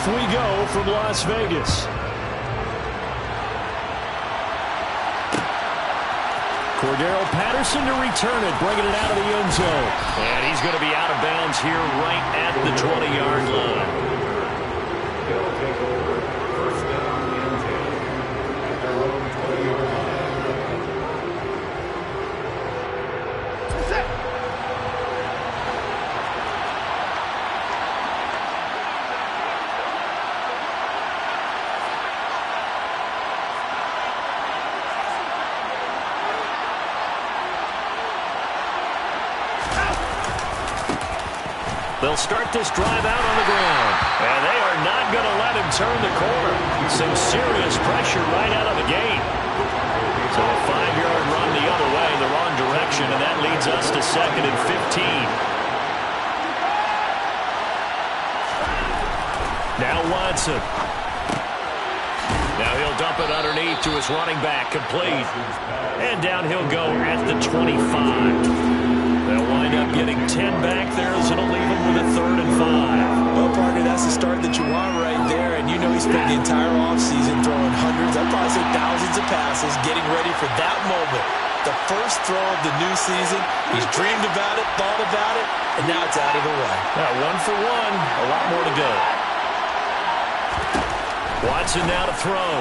Off we go from Las Vegas. Cordero Patterson to return it, bringing it out of the end zone. And he's going to be out of bounds here right at the 20-yard line. He'll take over first down and 10 at their own 20-yard line. They'll start this drive out on the ground. And they are not going to let him turn the corner. Some serious pressure right out of the gate. So a 5-yard run the other way, the wrong direction, and that leads us to 2nd and 15. Now Watson. Now he'll dump it underneath to his running back, complete. And down he'll go at the 25. They'll wind up getting 10 back there as it'll leave him with a 3rd and 5. Well, partner, that's the start that you want right there. And you know he spent the entire offseason throwing hundreds, I'd probably say thousands of passes, getting ready for that moment. The first throw of the new season. He's dreamed about it, thought about it, and now it's out of the way. Now 1 for 1, a lot more to go. Watson now to throw.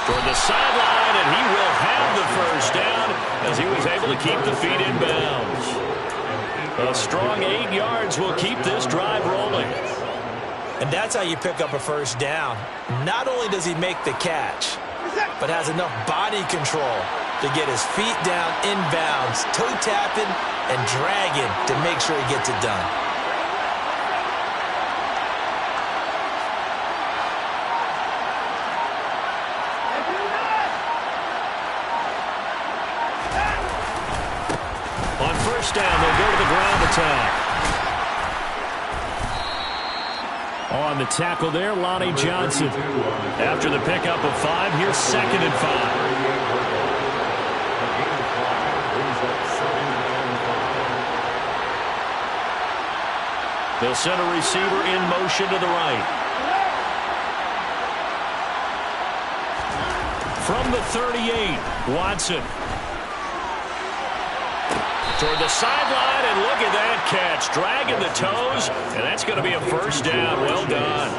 Toward the sideline, and he will have the first down as he was able to keep the feet in bounds. A strong 8 yards will keep this drive rolling. And that's how you pick up a first down. Not only does he make the catch, but has enough body control to get his feet down in bounds, toe tapping and dragging to make sure he gets it done. Down, they'll go to the ground attack. On the tackle there, Lonnie Johnson. After the pickup of 5, here's 2nd and 5. They'll send a receiver in motion to the right. From the 38, Watson. Toward the sideline, and look at that catch. Dragging the toes, and that's going to be a first down. Well done.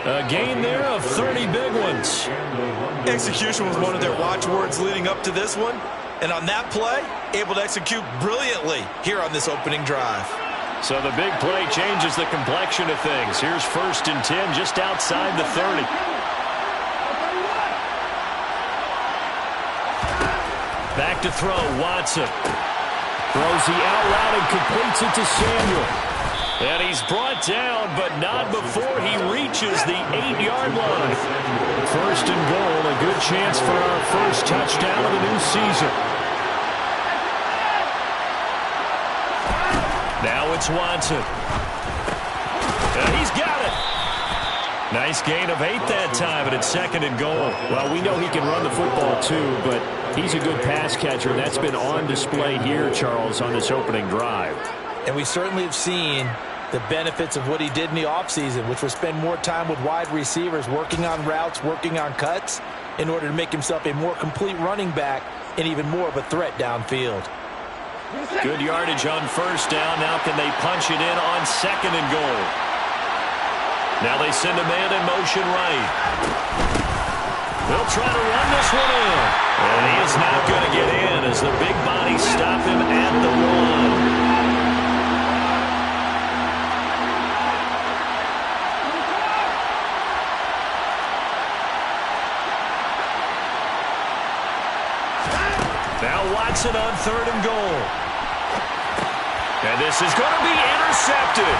A gain there of 30 big ones. Execution was one of their watchwords leading up to this one. And on that play, able to execute brilliantly here on this opening drive. So the big play changes the complexion of things. Here's 1st and 10 just outside the 30. Back to throw, Watson. Throws the out route and completes it to Samuel. And he's brought down, but not before he reaches the 8-yard line. 1st and goal, a good chance for our first touchdown of the new season. Now it's Watson. And he's got it. Nice gain of 8 that time, and it's 2nd and goal. Well, we know he can run the football too, but he's a good pass catcher, and that's been on display here, Charles, on this opening drive. And we certainly have seen the benefits of what he did in the offseason, which was spend more time with wide receivers, working on routes, working on cuts, in order to make himself a more complete running back and even more of a threat downfield. Good yardage on 1st down. Now can they punch it in on 2nd and goal? Now they send a man in motion right. They'll try to run this one in. And he is not going to get in as the big bodies stop him at the 1. Now Watson on 3rd and goal. And this is going to be intercepted.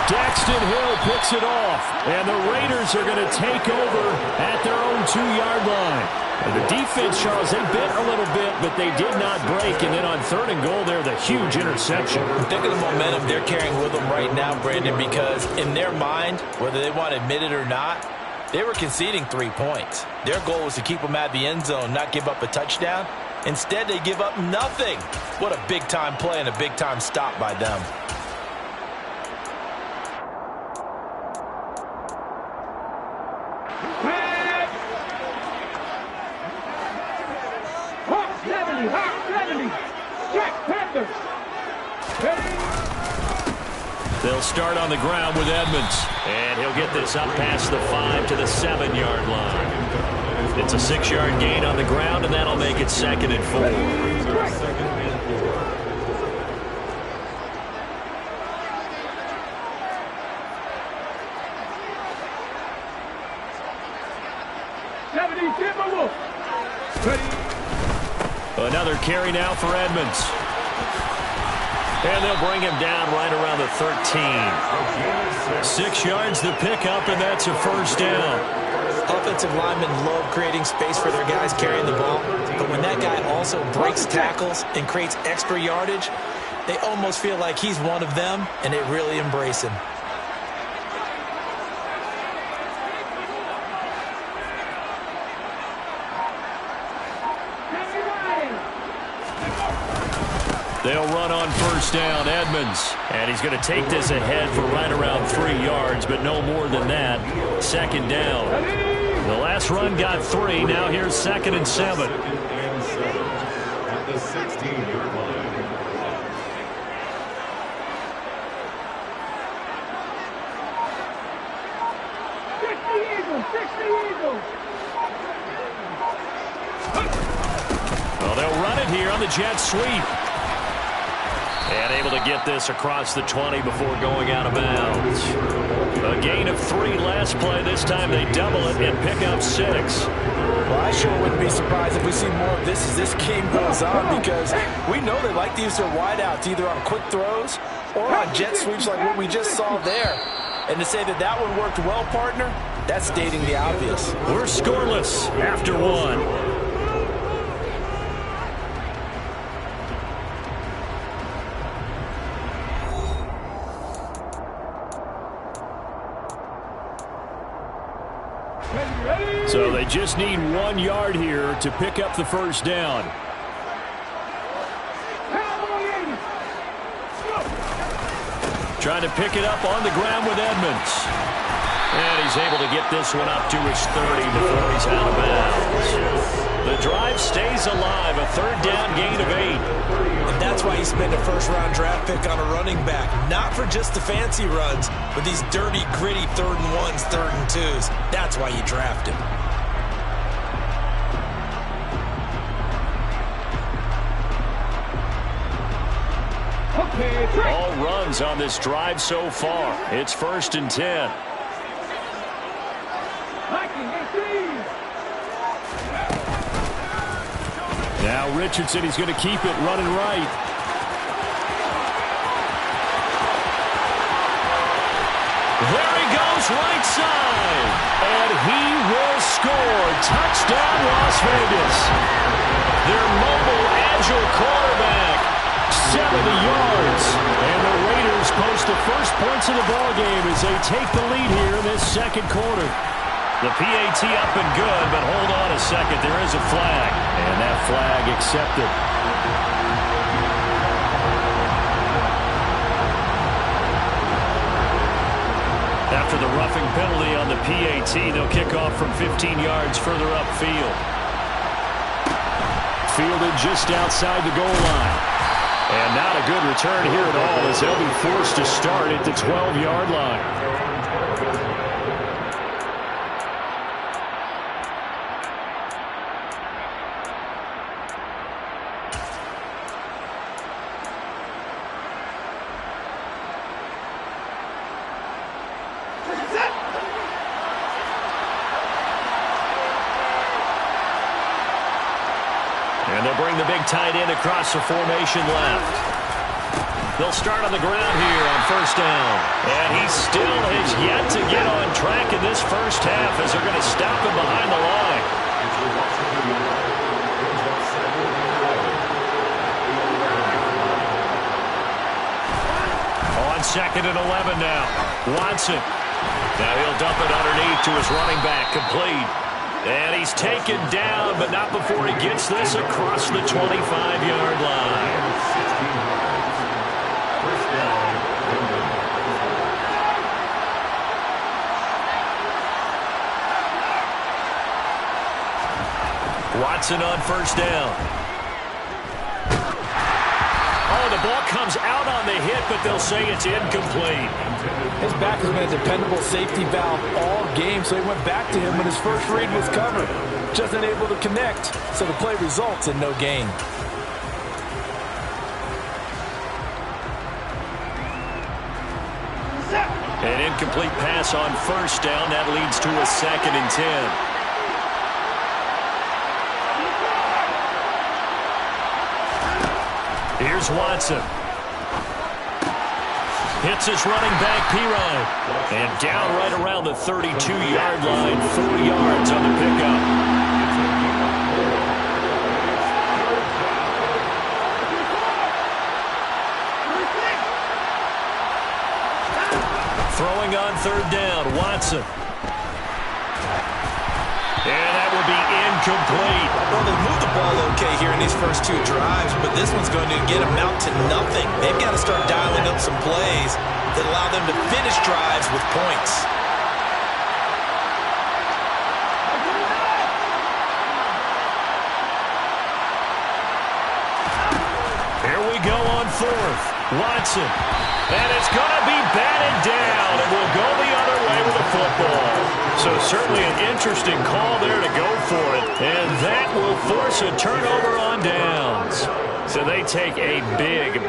Daxton Hill picks it off, and the Raiders are going to take over at their own 2-yard line. And the defense, Charles, they bit a little bit, but they did not break. And then on 3rd and goal there, the huge interception. Think of the momentum they're carrying with them right now, Brandon, because in their mind, whether they want to admit it or not, they were conceding 3 points. Their goal was to keep them at the end zone, not give up a touchdown. Instead, they give up nothing. What a big-time play and a big-time stop by them. They'll start on the ground with Edmonds. And he'll get this up past the 5 to the 7-yard line. It's a 6-yard gain on the ground, and that'll make it 2nd and 4. Another carry now for Edmonds. And they'll bring him down right around the 13. 6 yards the pickup, and that's a first down. Offensive linemen love creating space for their guys carrying the ball. But when that guy also breaks tackles and creates extra yardage, they almost feel like he's one of them, and they really embrace him. They'll run on first down, Edmonds. And he's going to take this ahead for right around 3 yards, but no more than that. 2nd down. The last run got 3. Now here's 2nd and 7. At the 16-yard line. Well, they'll run it here on the jet sweep. And able to get this across the 20 before going out of bounds. A gain of 3 last play. This time they double it and pick up 6. Well, I sure wouldn't be surprised if we see more of this as this game goes on, because we know they like to use their wideouts either on quick throws or on jet sweeps like what we just saw there. And to say that that one worked well, partner, that's stating the obvious. We're scoreless after 1. So they just need 1 yard here to pick up the first down. Trying to pick it up on the ground with Edmonds. And he's able to get this one up to his 30 before he's out of bounds. The drive stays alive, a 3rd down gain of 8. And that's why you spend a first-round draft pick on a running back. Not for just the fancy runs, but these dirty, gritty 3rd and 1s, 3rd and 2s. That's why you draft him. All runs on this drive so far. It's 1st and 10. Now Richardson, he's going to keep it running right. There he goes, right side. And he will score. Touchdown, Las Vegas. Their mobile, agile quarterback. 70 yards. And the Raiders post the first points of the ballgame as they take the lead here in this 2nd quarter. The PAT up and good, but hold on a second. There is a flag. And that flag accepted. After the roughing penalty on the PAT, they'll kick off from 15 yards further upfield. Fielded just outside the goal line. And not a good return here at all as they'll be forced to start at the 12-yard line. And they'll bring the big tight end across the formation left. They'll start on the ground here on first down. And he still has yet to get on track in this first half as they're going to stop him behind the line. On 2nd and 11 now. Watson. Now he'll dump it underneath to his running back, complete. And he's taken down, but not before he gets this across the 25-yard line. Watson on first down. Oh, the ball comes out on the hit, but they'll say it's incomplete. His back has been a dependable safety valve all game, so he went back to him when his first read was covered. Just unable to connect, so the play results in no gain. An incomplete pass on first down. That leads to a 2nd and 10. Here's Watson. Hits his running back, Pirine. And down right around the 32-yard line. 4 yards on the pickup. Throwing on 3rd down, Watson. And that will be incomplete. Well, they moved the ball okay here in these first 2 drives, but this one's going to get them out to nothing. They've got to start dialing up some plays that allow them to finish drives with points. Here we go on 4th. Watson. And it's going to be batted down, and we'll go the other way with the football. So certainly an interesting call there to go for it, and that will force a turnover on downs. So they take a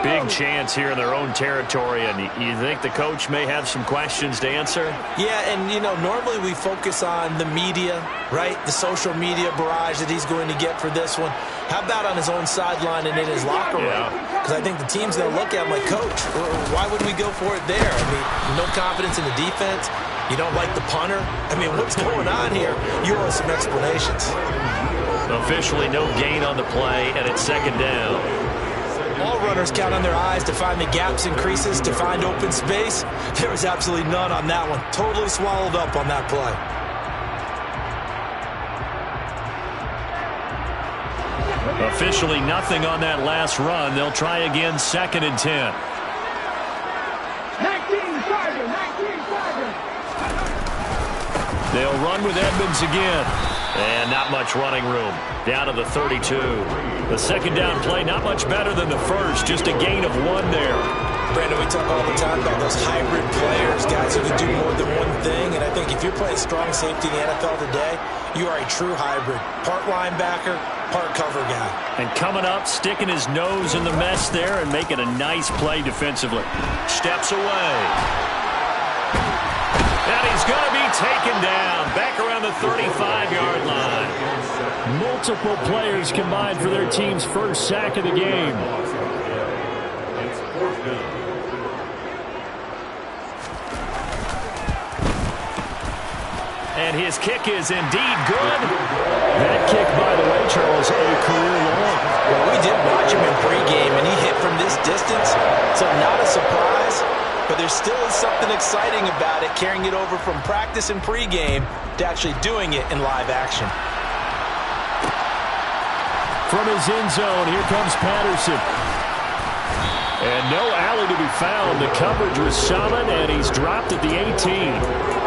big chance here in their own territory, and you think the coach may have some questions to answer? Yeah, and, you know, normally we focus on the media, right? The social media barrage that he's going to get for this one. How about on his own sideline and in his locker room? Because I think the team's going to look at him like, Coach, why would we go for it there? I mean, no confidence in the defense. You don't like the punter? I mean, what's going on here? You owe us some explanations. Officially no gain on the play, and it's 2nd down. All runners count on their eyes to find the gaps and creases, to find open space. There was absolutely none on that one. Totally swallowed up on that play. Officially nothing on that last run. They'll try again, 2nd and 10. They'll run with Edmonds again. And not much running room. Down to the 32. The 2nd down play, not much better than the first. Just a gain of 1 there. Brandon, we talk all the time about those hybrid players, guys who can do more than one thing. And I think if you're playing strong safety in the NFL today, you are a true hybrid. Part linebacker, part cover guy. And coming up, sticking his nose in the mess there and making a nice play defensively. Steps away. And he's going to be taken down back around the 35-yard line. Multiple players combined for their team's first sack of the game. It's 4th down. And his kick is indeed good. That kick, by the way, Charles, a career long. Well, we did watch him in pregame, and he hit from this distance, so not a surprise. But there still is something exciting about it, carrying it over from practice and pregame to actually doing it in live action. From his end zone, here comes Patterson. And no alley to be found. The coverage was solid, and he's dropped at the 18.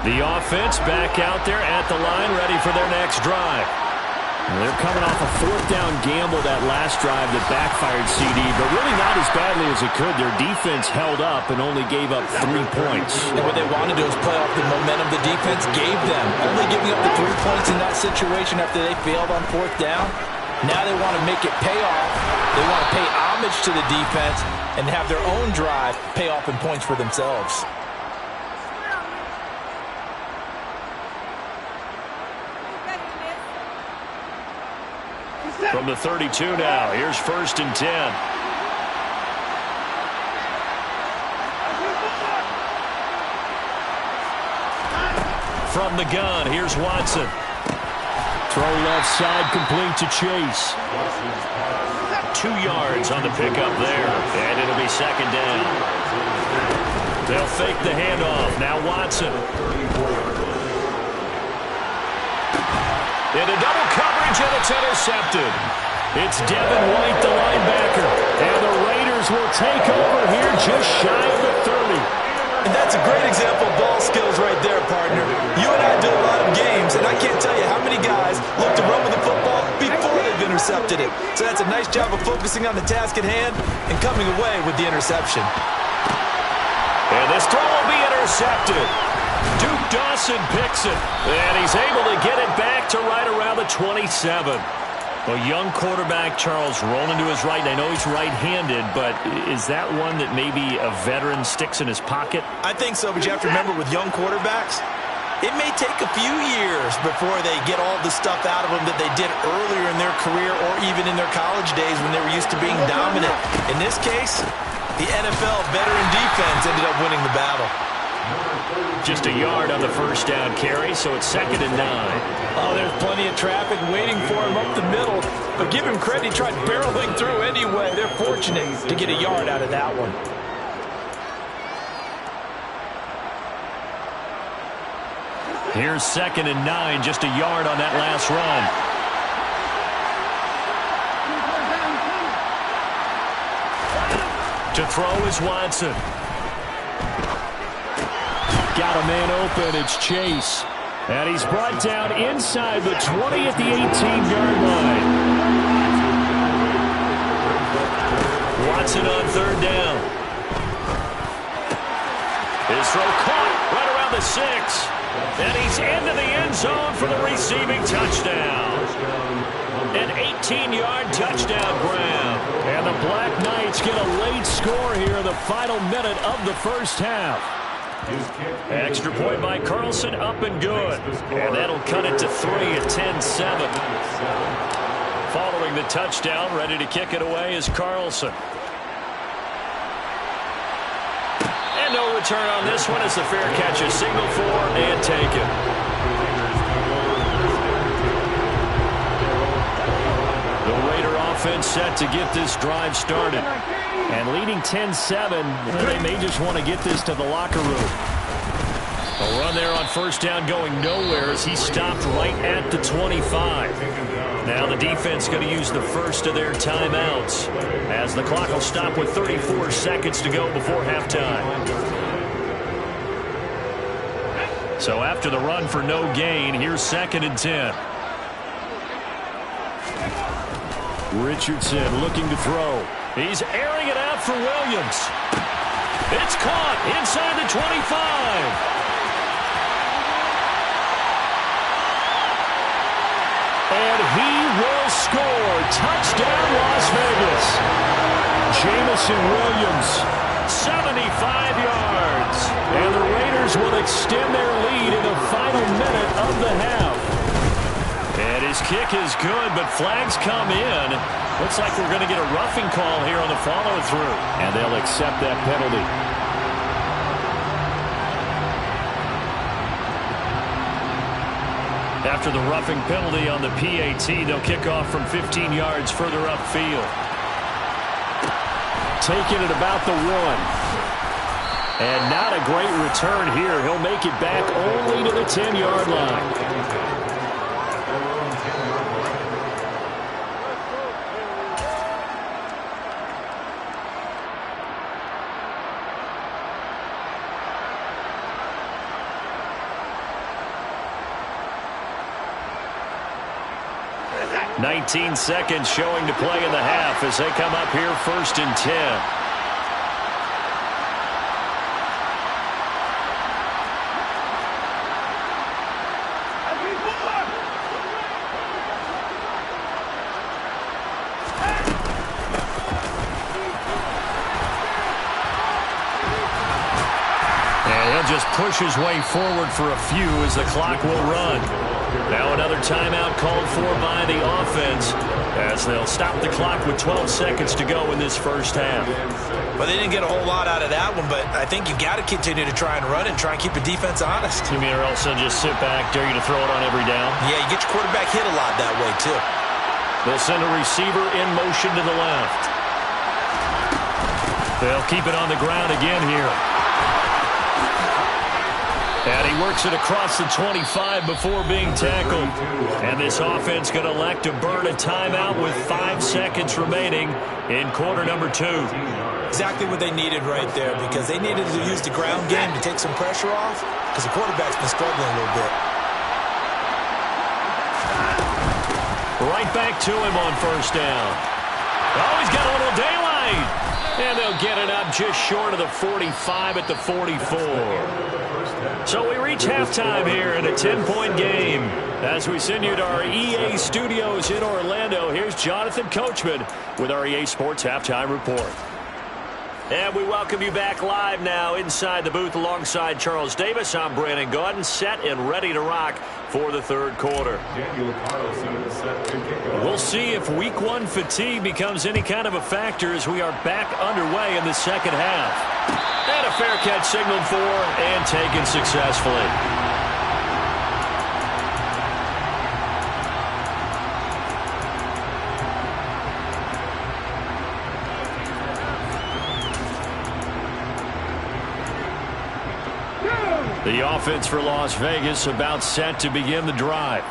The offense back out there at the line, ready for their next drive. They're coming off a 4th down gamble that last drive that backfired CD, but really not as badly as it could. Their defense held up and only gave up 3 points. And what they wanted to do is play off the momentum the defense gave them. Only giving up the 3 points in that situation after they failed on 4th down. Now they want to make it pay off. They want to pay homage to the defense and have their own drive pay off in points for themselves. From the 32 now, here's 1st and 10. From the gun, here's Watson. Throw left side, complete to Chase. 2 yards on the pickup there, and it'll be second down. They'll fake the handoff. Now Watson. Into double coverage, and it's intercepted. It's Devin White, the linebacker, and the Raiders will take over here just shy of the 30. And that's a great example of ball skills right there, partner. You and I do a lot of games, and I can't tell you how many guys look to run with the football before they've intercepted it. So that's a nice job of focusing on the task at hand and coming away with the interception. And this throw will be intercepted. Duke Dawson picks it, and he's able to get it back to right around the 27. A young quarterback, Charles, rolling to his right. I know he's right-handed, but is that one that maybe a veteran sticks in his pocket? I think so, but you have to remember with young quarterbacks, it may take a few years before they get all the stuff out of them that they did earlier in their career or even in their college days when they were used to being dominant. In this case, the NFL veteran defense ended up winning the battle. Just a yard on the first down carry, so it's 2nd and 9. Oh, there's plenty of traffic waiting for him up the middle. But give him credit, he tried barreling through anyway. They're fortunate to get a yard out of that one. Here's 2nd and 9, just a yard on that last run. To throw is Watson. Got a man open. It's Chase. And he's brought down inside the 20 at the 18-yard line. Watson on 3rd down. His throw caught right around the 6. And he's into the end zone for the receiving touchdown. An 18-yard touchdown grab. And the Black Knights get a late score here in the final minute of the first half. Extra point by Carlson, up and good. And that'll cut it to 3 at 10-7. Following the touchdown, ready to kick it away is Carlson. And no return on this one as the fair catch is signaled for and taken. The Raider offense set to get this drive started. And leading 10-7, they may just want to get this to the locker room. A run there on first down going nowhere as he stopped right at the 25. Now the defense going to use the first of their timeouts as the clock will stop with 34 seconds to go before halftime. So after the run for no gain, here's 2nd and 10. Richardson looking to throw. He's airing it out for Williams. It's caught inside the 25. And he will score. Touchdown, Las Vegas. Jameson Williams, 75 yards. And the Raiders will extend their lead in the final minute of the half. And his kick is good, but flags come in. Looks like we're going to get a roughing call here on the follow-through. And they'll accept that penalty. After the roughing penalty on the PAT, they'll kick off from 15 yards further upfield. Taking it about the 1. And not a great return here. He'll make it back only to the 10-yard line. "19 seconds showing to play in the half as they come up here 1st and 10. And he'll just push his way forward for a few as the clock will run. Now another timeout called for by the offense as they'll stop the clock with 12 seconds to go in this first half. Well, they didn't get a whole lot out of that one, but I think you got to continue to try and run and try and keep the defense honest. You mean or else they'll just sit back, dare you to throw it on every down? Yeah, you get your quarterback hit a lot that way, too. They'll send a receiver in motion to the left. They'll keep it on the ground again here. And he works it across the 25 before being tackled. And this offense going to elect to burn a timeout with 5 seconds remaining in quarter number 2. Exactly what they needed right there, because they needed to use the ground game to take some pressure off, because the quarterback's been struggling a little bit. Right back to him on first down. Oh, he's got a little daylight. And they'll get it up just short of the 45 at the 44. So we reach halftime here in a 10-point game. As we send you to our EA studios in Orlando, here's Jonathan Coachman with our EA Sports Halftime Report. And we welcome you back live now inside the booth alongside Charles Davis. I'm Brandon Gaudin, set and ready to rock for the third quarter. We'll see if week 1 fatigue becomes any kind of a factor as we are back underway in the second half. And a fair catch signaled for and taken successfully. The offense for Las Vegas about set to begin the drive.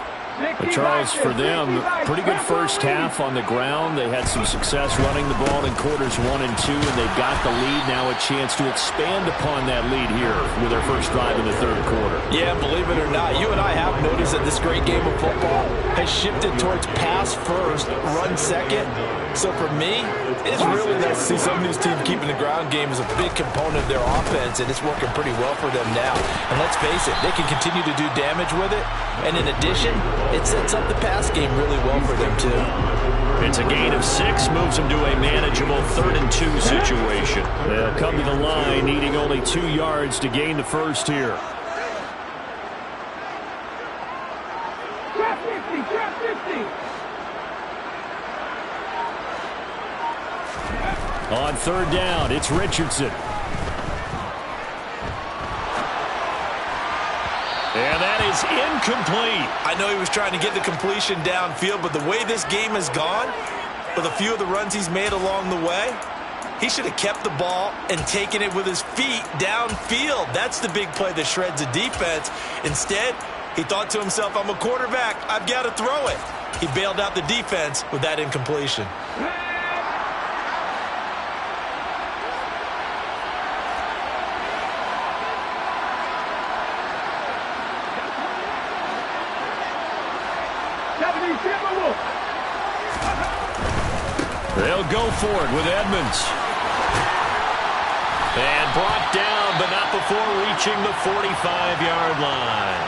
But Charles, for them, pretty good first half on the ground. They had some success running the ball in quarters 1 and 2, and they've got the lead. Now a chance to expand upon that lead here with their first drive in the third quarter. Yeah, believe it or not, you and I have noticed that this great game of football has shifted towards pass first, run second. So for me, it's really nice to see some of these teams keeping the ground game as a big component of their offense, and it's working pretty well for them now. And let's face it, they can continue to do damage with it. And in addition, it sets up the pass game really well for them, too. It's a gain of 6, moves them to a manageable 3rd and 2 situation. They'll come to the line, needing only 2 yards to gain the first here. On third down, it's Richardson. And that is incomplete. I know he was trying to get the completion downfield, but the way this game has gone, with a few of the runs he's made along the way, he should have kept the ball and taken it with his feet downfield. That's the big play that shreds the defense. Instead, he thought to himself, I'm a quarterback, I've got to throw it. He bailed out the defense with that incompletion. They'll go for it with Edmonds. And brought down, but not before reaching the 45-yard line.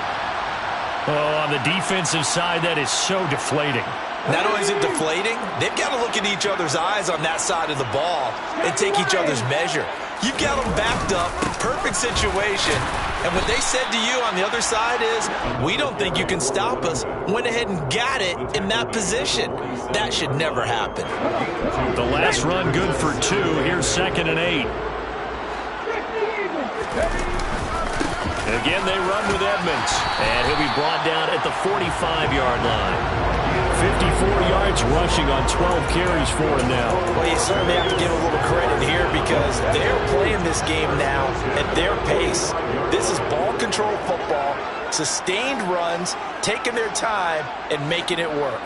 Oh, on the defensive side, that is so deflating. Not only is it deflating, they've got to look at each other's eyes on that side of the ball and take each other's measure. You've got them backed up, perfect situation, and what they said to you on the other side is, we don't think you can stop us. Went ahead and got it in that position. That should never happen. The last run good for 2. Here's 2nd and 8. Again, they run with Edmonds, and he'll be brought down at the 45-yard line. 54 yards rushing on 12 carries for him now. Well, you certainly have to give a little credit here because they're playing this game now at their pace. This is ball control football, sustained runs, taking their time, and making it work.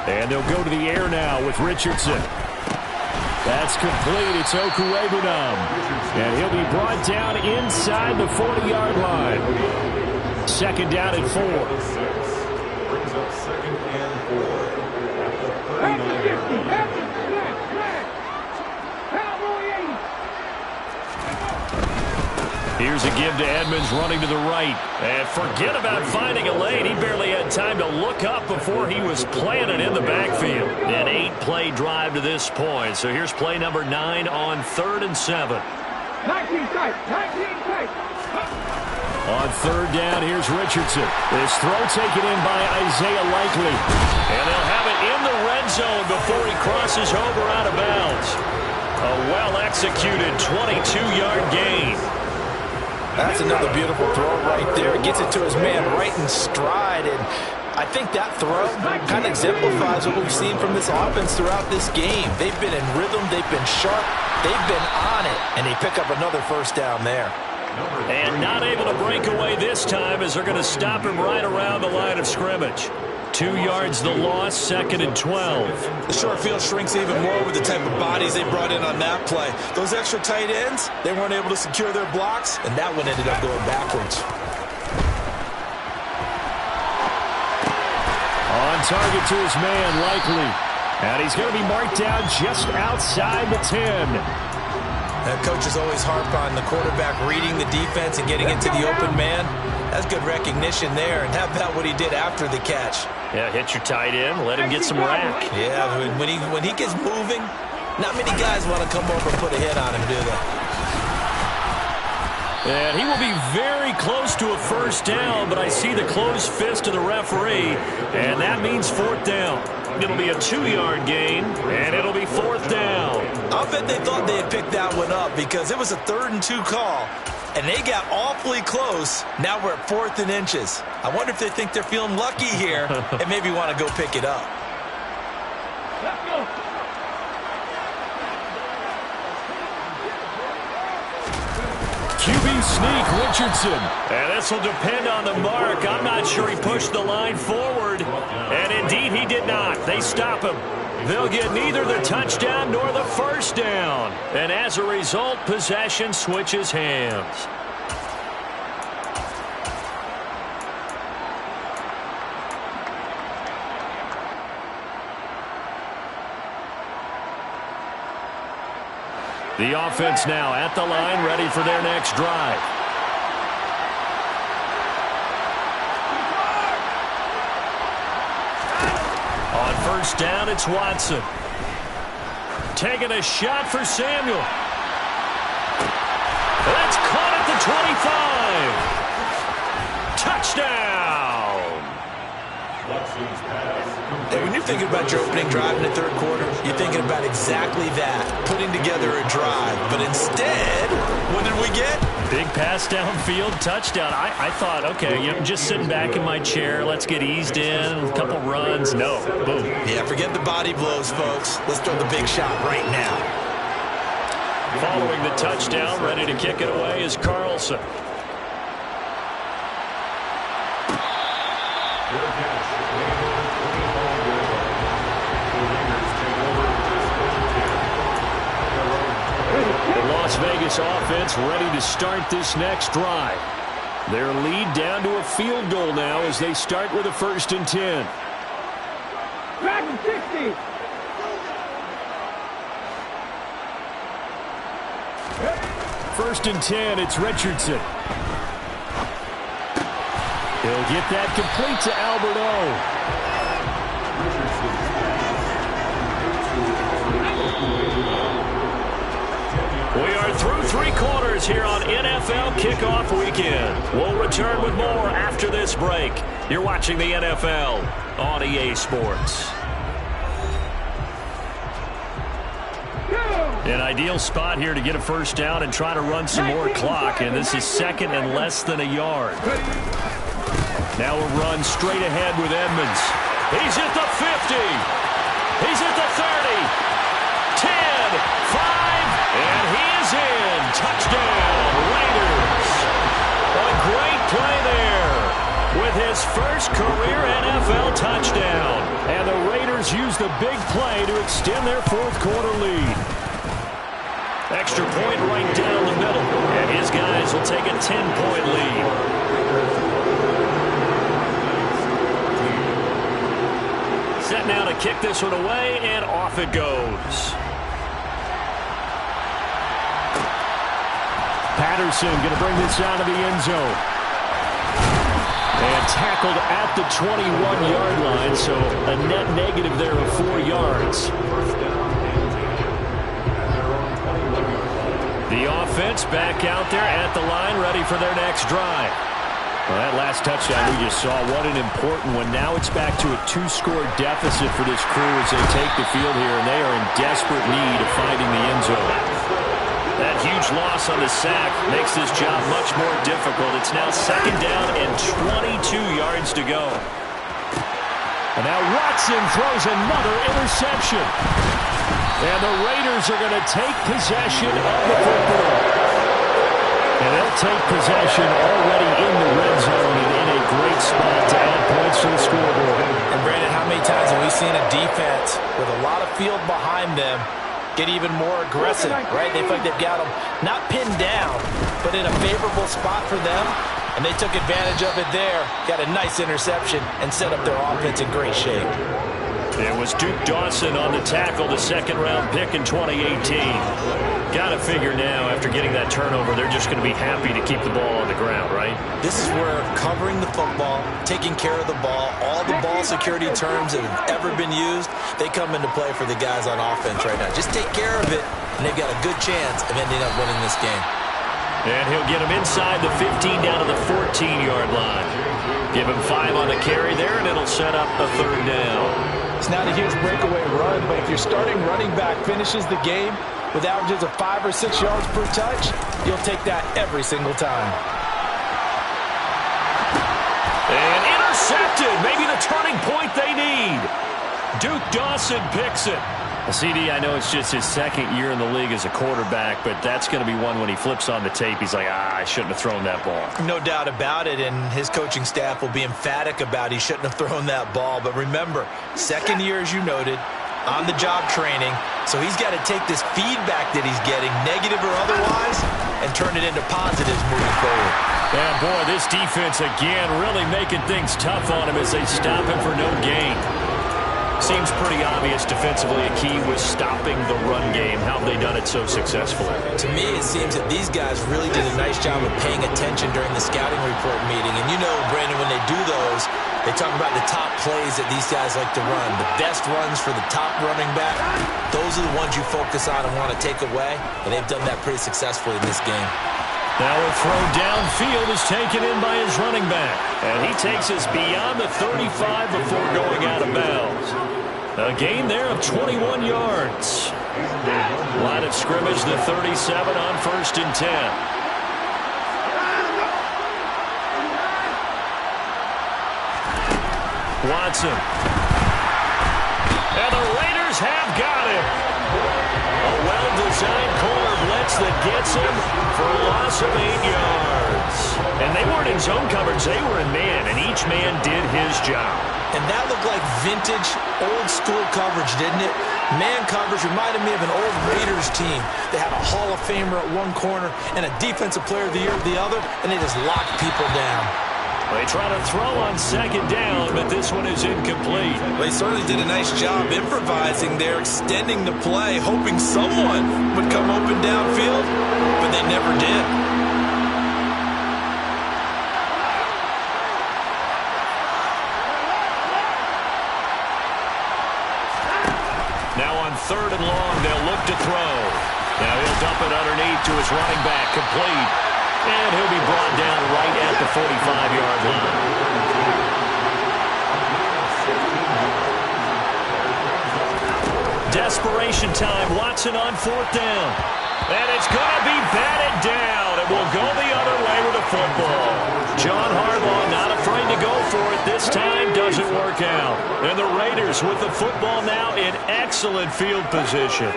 And they'll go to the air now with Richardson. That's complete. It's Okuwebunam. And he'll be brought down inside the 40-yard line. 2nd down and 4. Brings up 2nd and 4. Here's a give to Edmonds running to the right. And forget about finding a lane. He barely had time to look up before he was planted in the backfield. An 8-play drive to this point. So here's play number 9 on 3rd and 7. On third down, here's Richardson. This throw taken in by Isaiah Likely. And they'll have it in the red zone before he crosses over out of bounds. A well-executed 22-yard gain. That's another beautiful throw right there. Gets it to his man right in stride. And I think that throw kind of exemplifies what we've seen from this offense throughout this game. They've been in rhythm. They've been sharp. They've been on it. And they pick up another first down there. And not able to break away this time as they're going to stop him right around the line of scrimmage. 2 yards the loss, 2nd and 12. The short field shrinks even more with the type of bodies they brought in on that play. Those extra tight ends, they weren't able to secure their blocks, and that one ended up going backwards. On target to his man, Likely. And he's going to be marked down just outside the 10. That coach is always harp on the quarterback reading the defense and getting into the open man. That's good recognition there. And how about what he did after the catch? Yeah, hit your tight end, let him get some rack. Yeah, when he gets moving, not many guys want to come over and put a hit on him, do they? And he will be very close to a first down, but I see the closed fist of the referee, and that means 4th down. It'll be a 2-yard gain, and it'll be 4th down. I'll bet they thought they had picked that one up because it was a 3rd and 2 call, and they got awfully close. Now we're at 4th and inches. I wonder if they think they're feeling lucky here and maybe want to go pick it up. Let's go. QB sneak, Richardson. And this will depend on the mark. I'm not sure he pushed the line forward. And indeed, he did not. They stop him. They'll get neither the touchdown nor the first down. And as a result, possession switches hands. The offense now at the line, ready for their next drive. On first down, it's Watson. Taking a shot for Samuel. That's caught at the 25. Touchdown! Hey, when you're thinking about your opening drive in the third quarter, you're thinking about exactly that, putting together a drive. But instead, what did we get? Big pass downfield, touchdown. I thought, okay, I'm just sitting back in my chair. Let's get eased in, a couple runs. No, boom. Yeah, forget the body blows, folks. Let's throw the big shot right now. Following the touchdown, ready to kick it away is Carlson. Las Vegas offense ready to start this next drive. Their lead down to a field goal now as they start with a 1st and 10. Back to 60. First and 10, it's Richardson. He'll get that complete to Albert O. We are through 3 quarters here on NFL Kickoff Weekend. We'll return with more after this break. You're watching the NFL on EA Sports. An ideal spot here to get a first down and try to run some more clock, and this is 2nd and less than a yard. Now a run straight ahead with Edmonds. He's at the 50. He's at the 30. 10, 5, and he is in. Touchdown, Raiders. A great play there with his first career NFL touchdown. And the Raiders use the big play to extend their 4th quarter lead. Extra point right down the middle. And his guys will take a 10-point lead. Set now to kick this one away, and off it goes. Patterson going to bring this out of the end zone. And tackled at the 21-yard line, so a net negative there of 4 yards. The The offense back out there at the line, ready for their next drive. Well, that last touchdown we just saw, what an important one. Now it's back to a 2-score deficit for this crew as they take the field here, and they are in desperate need of finding the end zone. That huge loss on the sack makes this job much more difficult. It's now 2nd down and 22 yards to go. And now Watson throws another interception. And the Raiders are going to take possession of the football. And they'll take possession already in the red zone and in a great spot to add points to the scoreboard. And Brandon, how many times have we seen a defense with a lot of field behind them get even more aggressive, right? They feel like they've got them not pinned down, but in a favorable spot for them. And they took advantage of it there, got a nice interception, and set up their offense in great shape. It was Duke Dawson on the tackle, the 2nd-round pick in 2018. Got to figure now, after getting that turnover, they're just going to be happy to keep the ball on the ground, right? This is where covering the football, taking care of the ball, all the ball security terms that have ever been used, they come into play for the guys on offense right now. Just take care of it, and they've got a good chance of ending up winning this game. And he'll get him inside the 15 down to the 14-yard line. Give him 5 on the carry there, and it'll set up a 3rd down. It's not a huge breakaway run, but if your starting running back finishes the game with averages of 5 or 6 yards per touch, you'll take that every single time. And intercepted. Maybe the turning point they need. Duke Dawson picks it. CD, I know it's just his 2nd year in the league as a quarterback, but that's going to be one when he flips on the tape, he's like, I shouldn't have thrown that ball. No doubt about it, and his coaching staff will be emphatic about he shouldn't have thrown that ball. But remember, 2nd year, as you noted, on-the-job training, so he's got to take this feedback that he's getting, negative or otherwise, and turn it into positives moving forward. And boy, this defense again really making things tough on him as they stop him for no gain. Seems pretty obvious defensively a key was stopping the run game. How have they done it so successfully? To me, it seems that these guys really did a nice job of paying attention during the scouting report meeting. And you know, Brandon, when they do those, they talk about the top plays that these guys like to run. The best runs for the top running back, those are the ones you focus on and want to take away. And they've done that pretty successfully in this game. Now a throw downfield is taken in by his running back. And he takes us beyond the 35 before going out of bounds. A gain there of 21 yards. Line of scrimmage, the 37 on 1st and 10. Watson. And the Raiders have got him. A well-designed corner blitz that gets him for a loss of 8 yards. And they weren't in zone coverage, they were in man, and each man did his job. And that looked like vintage, old-school coverage, didn't it? Man coverage reminded me of an old Raiders team. They had a Hall of Famer at one corner and a Defensive Player of the Year at the other, and they just locked people down. They try to throw on 2nd down, but this one is incomplete. They certainly did a nice job improvising there, extending the play, hoping someone would come open downfield, but they never did. Now on 3rd and long, they'll look to throw. Now he'll dump it underneath to his running back, complete. And he'll be brought down right at the 45-yard line. Desperation time. Watson on 4th down. And it's going to be batted down. It will go the other way with the football. John Harbaugh not afraid to go for it. This time doesn't work out. And the Raiders with the football now in excellent field position.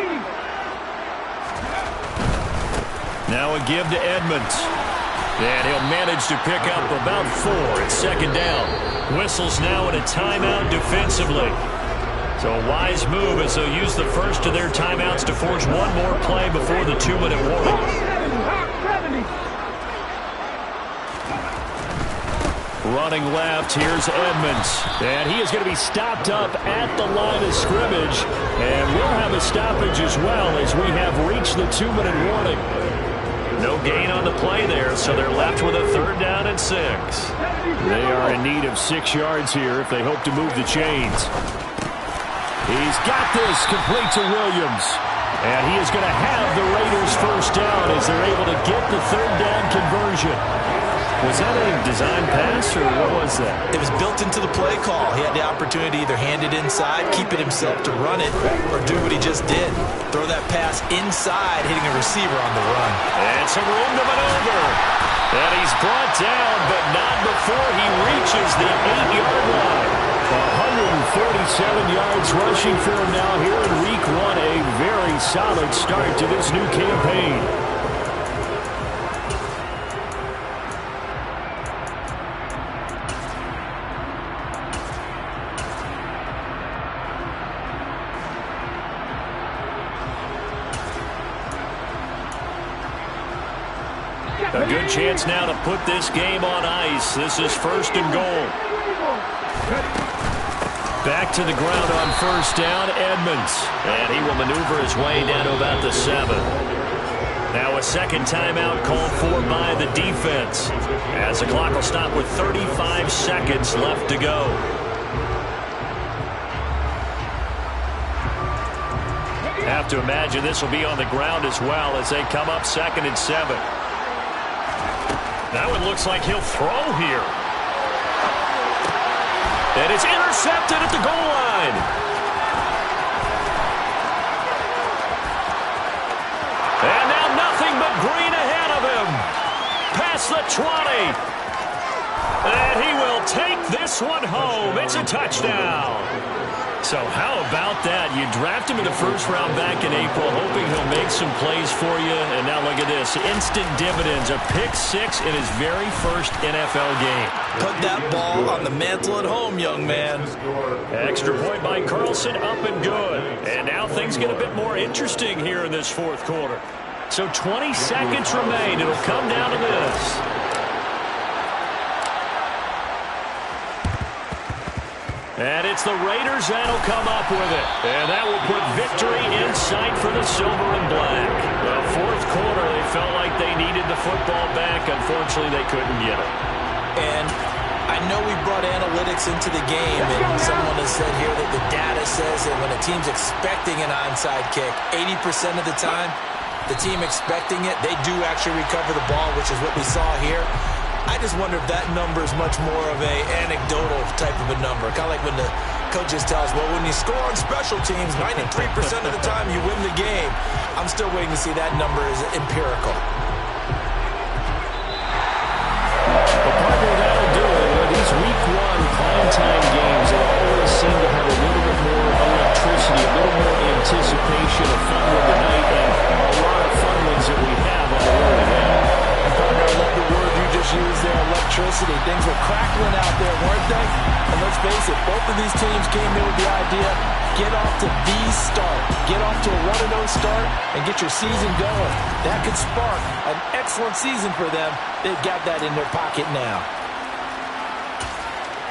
Now a give to Edmonds. And he'll manage to pick up about 4 at 2nd down. Whistles now in a timeout defensively. So a wise move as they'll use the first of their timeouts to force one more play before the 2-minute warning. Running left, here's Edmonds. And he is going to be stopped up at the line of scrimmage. And we'll have a stoppage as well as we have reached the 2-minute warning. No gain on the play there, so they're left with a 3rd down and 6. They are in need of 6 yards here if they hope to move the chains. He's got this, complete to Williams. And he is going to have the Raiders first down as they're able to get the third down conversion. Was that a design pass, or what was that? It was built into the play call. He had the opportunity to either hand it inside, keep it himself to run it, or do what he just did. Throw that pass inside, hitting a receiver on the run. And some room to maneuver. And he's brought down, but not before he reaches the 8-yard line. 147 yards rushing for him now here in Week 1. A very solid start to this new campaign. A good chance now to put this game on ice. This is first and goal. Back to the ground on first down, Edmonds. And he will maneuver his way down to about the 7. Now a second timeout called for by the defense, as the clock will stop with 35 seconds left to go. Have to imagine this will be on the ground as well as they come up 2nd and 7. Now it looks like he'll throw here. And it's intercepted at the goal line. And now nothing but green ahead of him. Past the 20. And he will take this one home. It's a touchdown. So how about that? You draft him in the first round back in April, hoping he'll make some plays for you. And now look at this. Instant dividends. A pick-6 in his very first NFL game. Put that ball on the mantle at home, young man. Extra point by Carlson, up and good. And now things get a bit more interesting here in this fourth quarter. So 20 seconds remain. It'll come down to this. And it's the Raiders that'll come up with it. And that will put victory in sight for the silver and black. The fourth quarter, they felt like they needed the football back. Unfortunately, they couldn't get it. And I know we brought analytics into the game, and someone has said here that the data says that when a team's expecting an onside kick, 80% of the time, the team expecting it, they do actually recover the ball, which is what we saw here. I just wonder if that number is much more of a anecdotal type of a number. Kind of like when the coaches tell us, well, when you score on special teams, 93% of the time you win the game. I'm still waiting to see that number is empirical. Well, partner, that'll do it. These Week 1 primetime games, they always seem to have a little bit more electricity, a little more anticipation, a fun one tonight, and a lot of fun ones that we have on the road ahead. And partner, I love the word you just used there, electricity. Things were crackling out there, weren't they? And let's face it, both of these teams came in with the idea, get off to the start. Get off to a 1-0 start and get your season going. That could spark an excellent season for them. They've got that in their pocket now.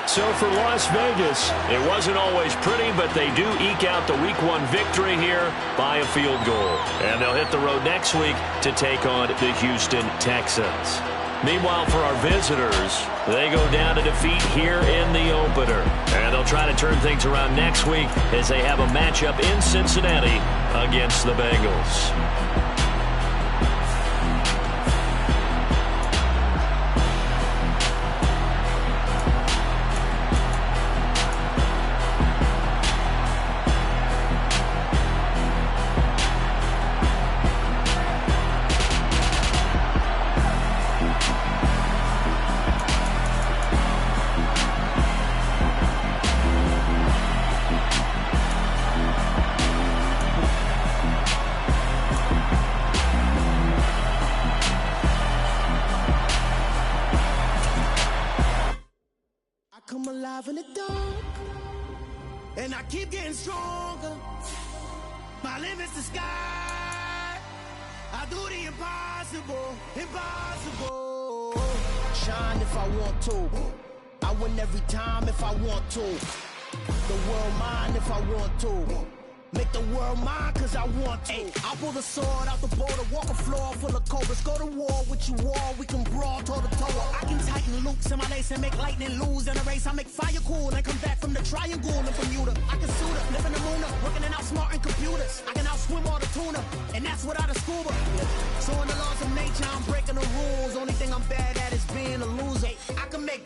So for Las Vegas, it wasn't always pretty, but they do eke out the Week 1 victory here by a field goal. And they'll hit the road next week to take on the Houston Texans. Meanwhile, for our visitors, they go down to defeat here in the opener. And they'll try to turn things around next week as they have a matchup in Cincinnati against the Bengals. In the dark, and I keep getting stronger. My limit's the sky. I do the impossible, impossible. Shine if I want to. I win every time if I want to. The world mine if I want to. Make the world mine cause I want to. I'll pull the sword out the border, walk a floor full of cobras. Go to war with you all, we can brawl toe to toe. I can tighten loops in my lace and make lightning lose in a race. I make fire cool and come back from the triangle in Bermuda. I can suit up, live in the moon up, working and outsmarting computers. I can outswim all the tuna, and that's without a scuba. So in the laws of nature, I'm breaking the rules. Only thing I'm bad at is being a loser. I can make